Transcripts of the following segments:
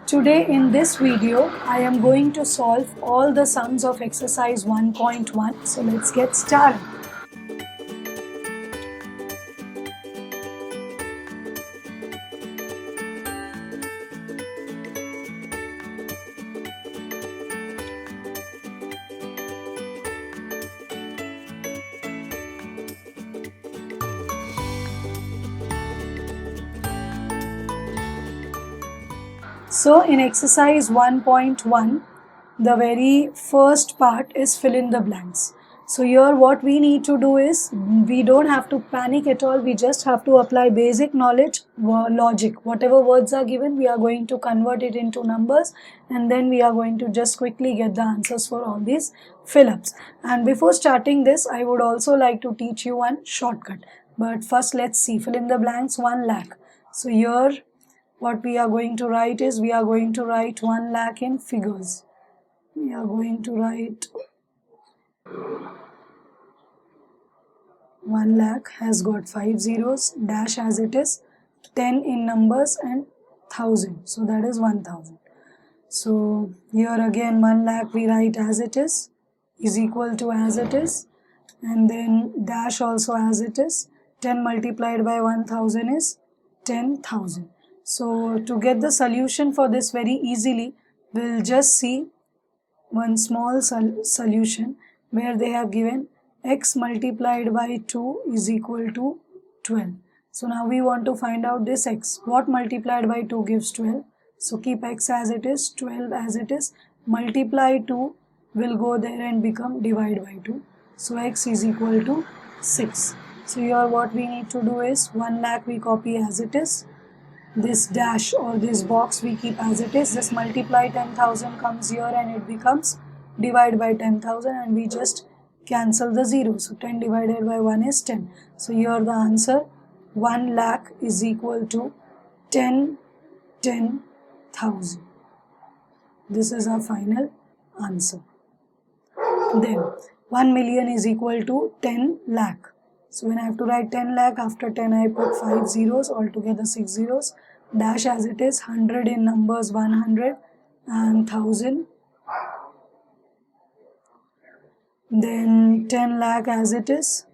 Today in this video, I am going to solve all the sums of exercise 1.1. So let's get started. So in exercise 1.1, the very first part is fill in the blanks. So here what we need to do is, we don't have to panic at all. We just have to apply basic knowledge, logic. Whatever words are given, we are going to convert it into numbers, and then we are going to just quickly get the answers for all these fill-ups. And before starting this, I would also like to teach you one shortcut. But first let's see, fill in the blanks 1 lakh. So here what we are going to write is, we are going to write 1 lakh in figures. We are going to write 1 lakh has got 5 zeros, dash as it is, 10 in numbers and 1000. So that is 1000. So here again 1 lakh we write as it is equal to as it is, and then dash also as it is. 10 multiplied by 1000 is 10,000. So to get the solution for this very easily, we'll just see one small solution where they have given x multiplied by 2 is equal to 12. So now we want to find out this x. What multiplied by 2 gives 12? So keep x as it is, 12 as it is. Multiply 2 will go there and become divide by 2. So x is equal to 6. So here what we need to do is, 1 lakh we copy as it is. This dash or this box we keep as it is. This multiply 10,000 comes here and it becomes divide by 10,000, and we just cancel the zero. So 10 divided by 1 is 10. So here the answer 1 lakh is equal to 10,000. This is our final answer. Then 1 million is equal to 10 lakh. So when I have to write 10 lakh, after 10 I put 5 zeros, altogether 6 zeros. Dash as it is, 100 in numbers 100 and 1000. Then 10 lakh as it is.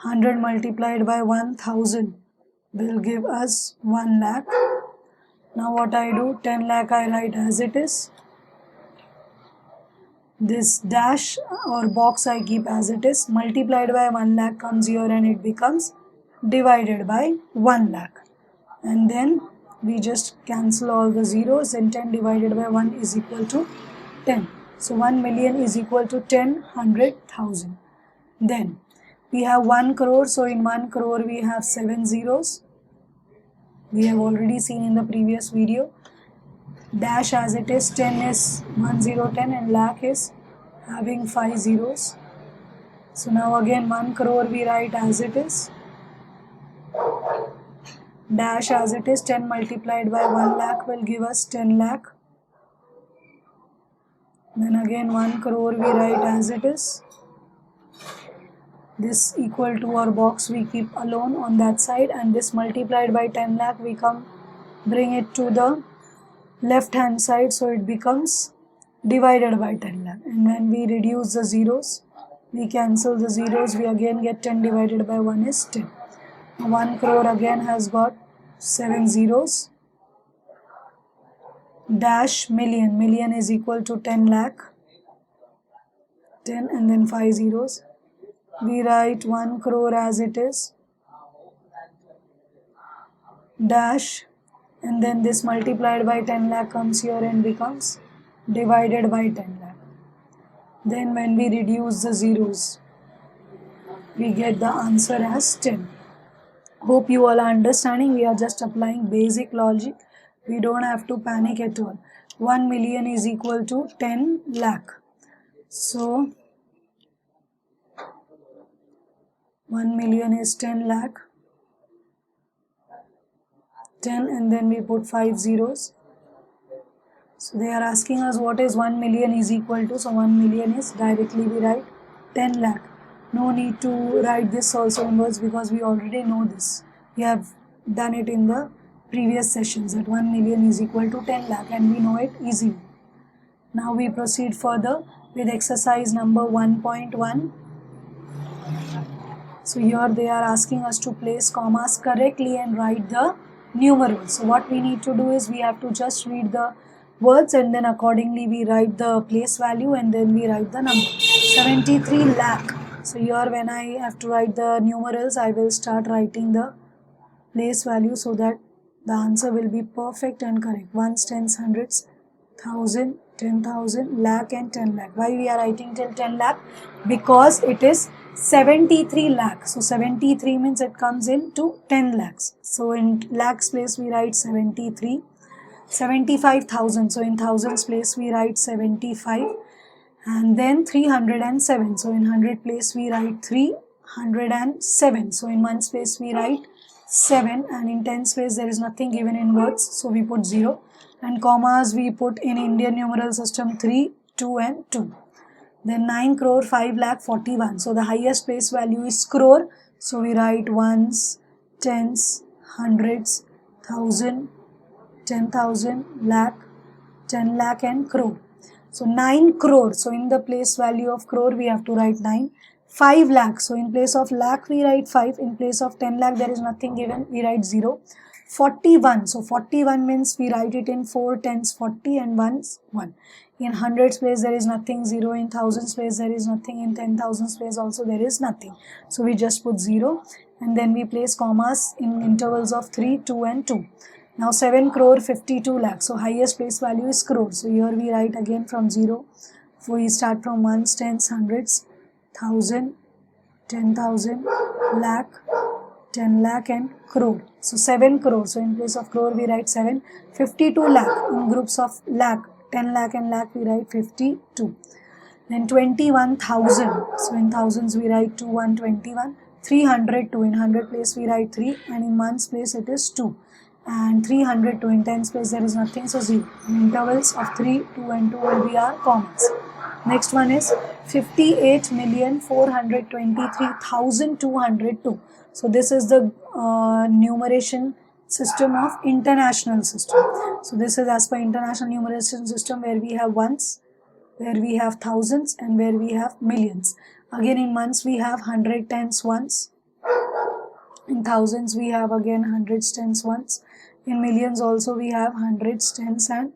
100 multiplied by 1000 will give us 1 lakh. Now what I do, 10 lakh I write as it is. This dash or box I keep as it is. Multiplied by 1 lakh comes here and it becomes divided by 1 lakh. And then we just cancel all the zeros, and 10 divided by 1 is equal to 10. So 1 million is equal to 100,000. Then we have 1 crore. So in 1 crore we have 7 zeros. We have already seen in the previous video. Dash as it is, 10 is 1010 and lakh is having 5 zeros. So now again 1 crore we write as it is. Dash as it is, 10 multiplied by 1 lakh will give us 10 lakh. Then again 1 crore we write as it is. This equal to our box we keep alone on that side, and this multiplied by 10 lakh we bring it to the left hand side, so it becomes divided by 10 lakh. And when we reduce the zeros, we cancel the zeros, we again get 10 divided by 1 is 10. 1 crore again has got 7 zeros. Dash million, million is equal to 10 lakh. 10 and then 5 zeros. We write 1 crore as it is. Dash, and then this multiplied by 10 lakh comes here and becomes divided by 10 lakh. Then when we reduce the zeros, we get the answer as 10. Hope you all are understanding. We are just applying basic logic. We don't have to panic at all. 1 million is equal to 10 lakh. So 1 million is 10 lakh. 10 and then we put 5 zeros. So they are asking us what is 1 million is equal to. So 1 million is, directly we write 10 lakh. No need to write this also in words because we already know this. We have done it in the previous sessions, that 1 million is equal to 10 lakh, and we know it easily. Now we proceed further with exercise number 1.1. So here they are asking us to place commas correctly and write the numerals. So what we need to do is we have to just read the words and then accordingly we write the place value and then we write the number. 73 lakh. So here when I have to write the numerals, I will start writing the place value so that the answer will be perfect and correct. Ones, tens, hundreds, thousand, 10,000, lakh and 10 lakh. Why we are writing till 10 lakh? Because it is 73 lakh. So 73 means it comes into 10 lakhs. So in lakhs place we write 73. 75,000. So in thousands place we write 75. And then 307. So in 100 place we write 307. So in ones place we write 7, and in tens place there is nothing given in words, so we put 0, and commas we put in Indian numeral system 3, 2 and 2. Then 9 crore 5 lakh 41. So the highest place value is crore, so we write ones, tens, hundreds, thousand, 10,000, lakh, 10 lakh and crore. So 9 crore. So in the place value of crore we have to write 9. 5 lakh. So in place of lakh we write 5. In place of 10 lakh there is nothing given. We write 0. 41. So 41 means we write it in 4 tens 40 and ones 1. In hundreds place there is nothing. 0. In thousands place there is nothing. In 10,000 place also there is nothing. So we just put 0 and then we place commas in intervals of 3, 2 and 2. Now 7 crore 52 lakh. So highest place value is crore. So here we write again from 0. So we start from ones, tens, hundreds, 1,000, 10,000, lakh, 10 lakh and crore. So 7 crore. So in place of crore we write 7. 52 lakh. In groups of lakh, 10 lakh and lakh we write 52. Then 21,000. So in thousands we write 2, 121. 302. In 100 place we write 3 and in ones place it is 2. And 302 in tens place there is nothing, so 0. In intervals of 3, 2 and 2 will be our commas. Next one is 58,423,202. So this is the numeration system of international system. So this is as per international numeration system where we have ones, where we have thousands and where we have millions. Again in ones we have 100 tens ones. In thousands we have again hundreds, tens, ones. In millions also we have hundreds, tens and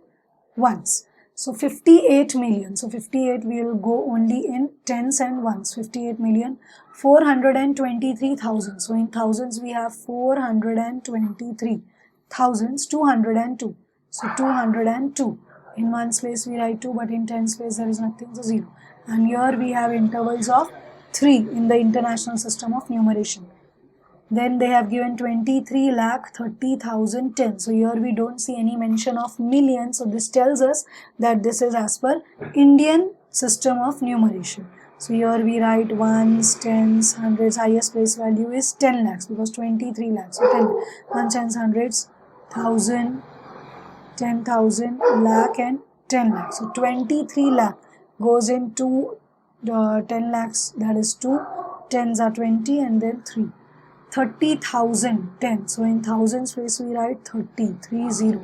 ones. So 58 million. So 58 we will go only in tens and ones. 58 million 423,000. So in thousands we have 423. Thousands 202. So 202. In ones place we write 2 but in tens place there is nothing, so 0. And here we have intervals of 3 in the international system of numeration. Then they have given 23 lakh 30,000 tens. So here we don't see any mention of millions. So this tells us that this is as per Indian system of numeration. So here we write ones, tens, hundreds. Highest place value is 10 lakhs because 23 lakhs. So 10, ones, tens, hundreds, 1,000, 10,000, lakh and 10 lakhs. So 23 lakh goes into 10 lakhs, that is 2. Tens are 20 and then 3. 30,000 10. So in thousands place we write 30, 30,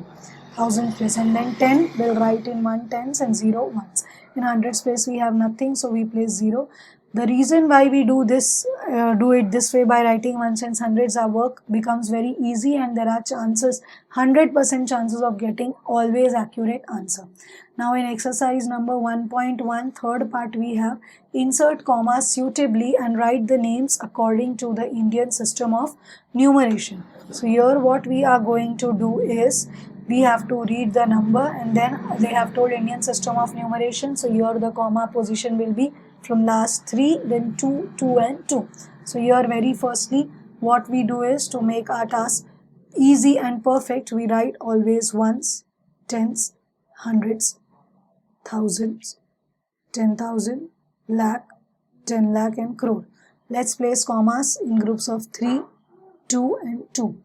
thousands place, and then 10 we'll write in 1 tens and 0 ones. In hundreds place we have nothing, so we place 0. The reason why we do this, do it this way by writing ones, tens, hundreds, our work becomes very easy and there are chances, 100% chances of getting always accurate answer. Now in exercise number 1.1, third part we have insert commas suitably and write the names according to the Indian system of numeration. So here what we are going to do is we have to read the number and then they have told Indian system of numeration. So here the comma position will be from last 3, then 2, 2 and 2. So here very firstly what we do is to make our task easy and perfect, we write always ones, tens, hundreds, thousands, 10,000, lakh, 10 lakh and crore. Let's place commas in groups of 3, 2 and 2.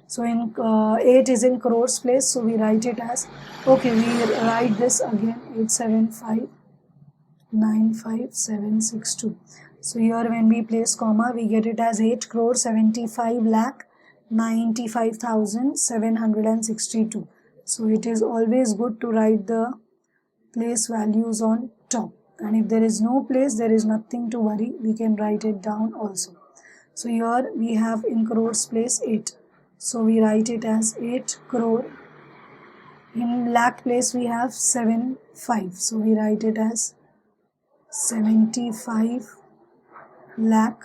So in 8 is in crores place, so we write it as, okay, we write this again 875,95762. So here when we place comma we get it as 8 crore 75 lakh 95,762. So it is always good to write the place values on top, and if there is no place, there is nothing to worry, we can write it down also. So here we have in crores place 8, so we write it as 8 crore. In lakh place we have 75, so we write it as 75 lakh.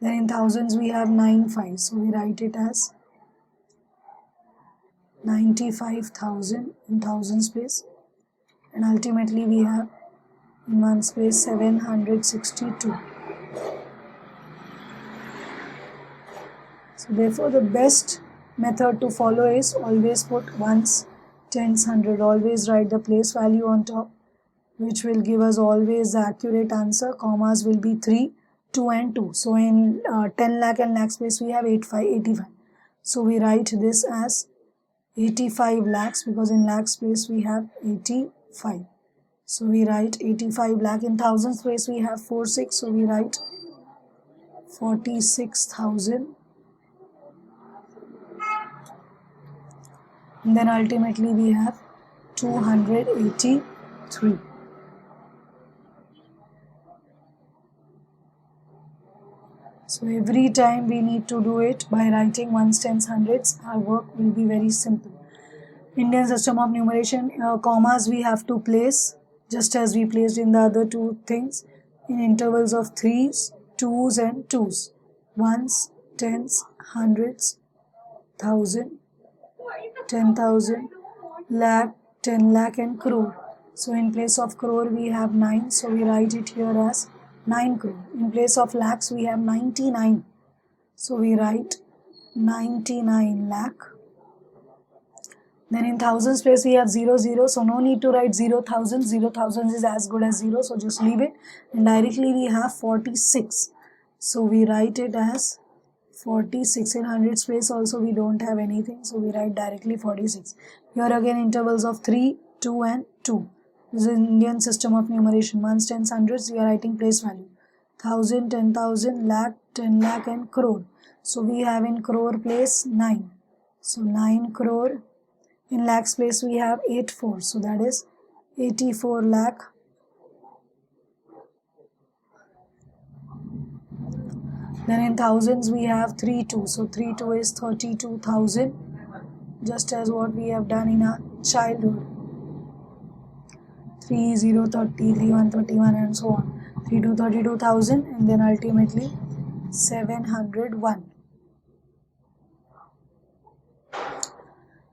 Then in thousands we have 95, so we write it as 95,000 in thousands place, and ultimately we have in ones place 762. So therefore the best method to follow is always put ones, tens, hundred, always write the place value on top, which will give us always the accurate answer. Commas will be 3, 2 and 2. So in 10 lakh and lakhs place we have 85. So we write this as 85 lakhs, because in lakhs place we have 85. So we write 85 lakh. In thousands place we have 46, so we write 46,000. And then ultimately we have 283. So every time we need to do it by writing ones, tens, hundreds, our work will be very simple. Indian system of numeration, commas we have to place just as we placed in the other two things, in intervals of 3s, 2s and 2s. Ones, tens, hundreds, thousand, 10,000, lakh, 10 lakh and crore. So in place of crore we have 9, so we write it here as 9 crore. In place of lakhs we have 99, so we write 99 lakh. Then in thousands place we have 00, so no need to write 0,000. 0,000 is as good as 0, so just leave it. And directly we have 46, so we write it as 46. In hundreds place also we don't have anything, so we write directly 46. Here again intervals of 3, 2 and 2. This is Indian system of numeration. Ones, tens, hundreds, we are writing place value. 1,000, 10,000, lakh, 10 lakh and crore. So we have in crore place 9. So 9 crore. In lakhs place we have 84. So that is 84 lakh. Then in thousands we have 32. So 32 is 32,000. Just as what we have done in our childhood. 3, 0, 30, 3, 1, 31 and so on. 3, 2, 32,000 and then ultimately 701.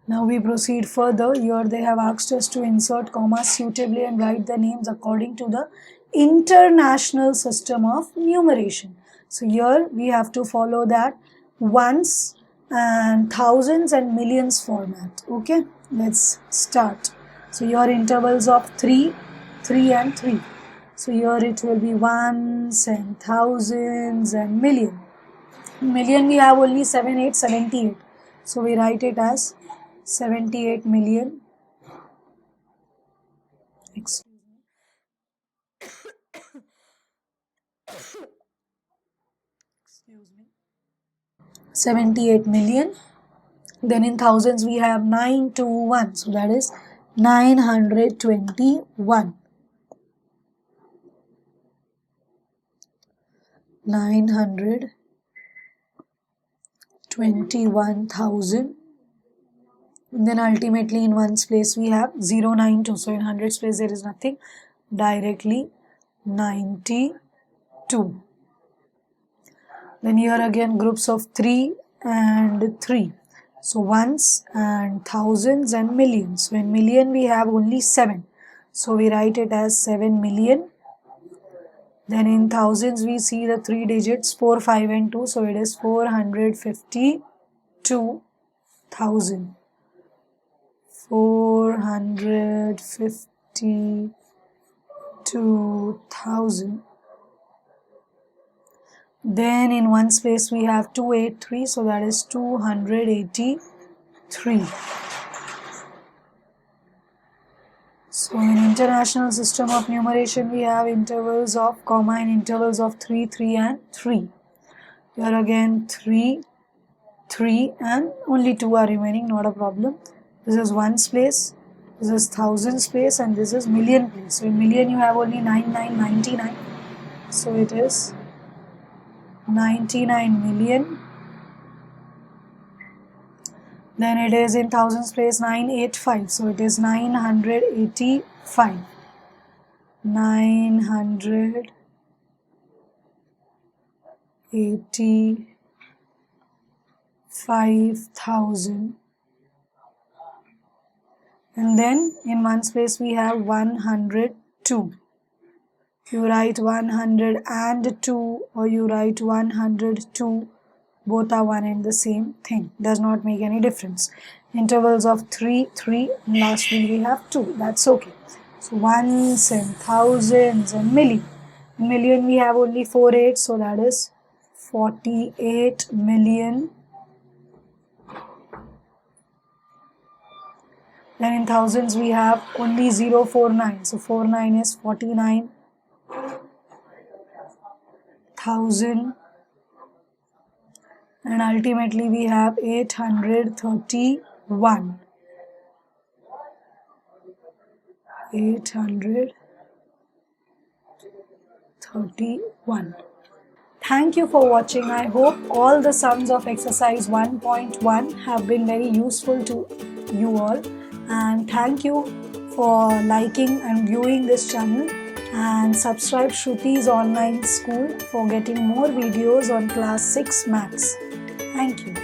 Now we proceed further. Here they have asked us to insert commas suitably and write the names according to the international system of numeration. So here we have to follow that ones and thousands and millions format. Okay, let's start. So here intervals of 3, 3 and 3. So here it will be ones and thousands and million. In million we have only 7, 8, 78. So we write it as 78 million. Excuse me. 78 million. Then in thousands we have 921. So that is 921. 921,000. And then ultimately in ones place we have 092. So in hundreds place there is nothing. Directly 92. Then here again groups of 3 and 3. So ones and thousands and millions. So in million we have only 7. So we write it as 7 million. Then in thousands we see the 3 digits 4, 5 and 2. So it is 452,000. 452,000. Then in ones place we have 283, so that is 283. So in international system of numeration we have intervals of comma and intervals of 3, 3 and 3. Here again 3, 3 and only 2 are remaining, not a problem. This is ones place, this is thousands place, and this is million place. So in million you have only 9999. So it is 99 million. Then it is in thousands place 985. So it is 985. 985,000. And then in ones place we have 102. You write 102 or you write 102, both are one and the same thing, does not make any difference. Intervals of 3, 3, and lastly we have 2, that's okay. So ones and thousands and million. In million we have only 4 8, so that is 48 million. Then in thousands we have only 049, so 49 is 49,000, and ultimately we have 831. 831. Thank you for watching. I hope all the sums of exercise 1.1 have been very useful to you all, and thank you for liking and viewing this channel, and subscribe Shruti's online school for getting more videos on class 6 maths. Thank you.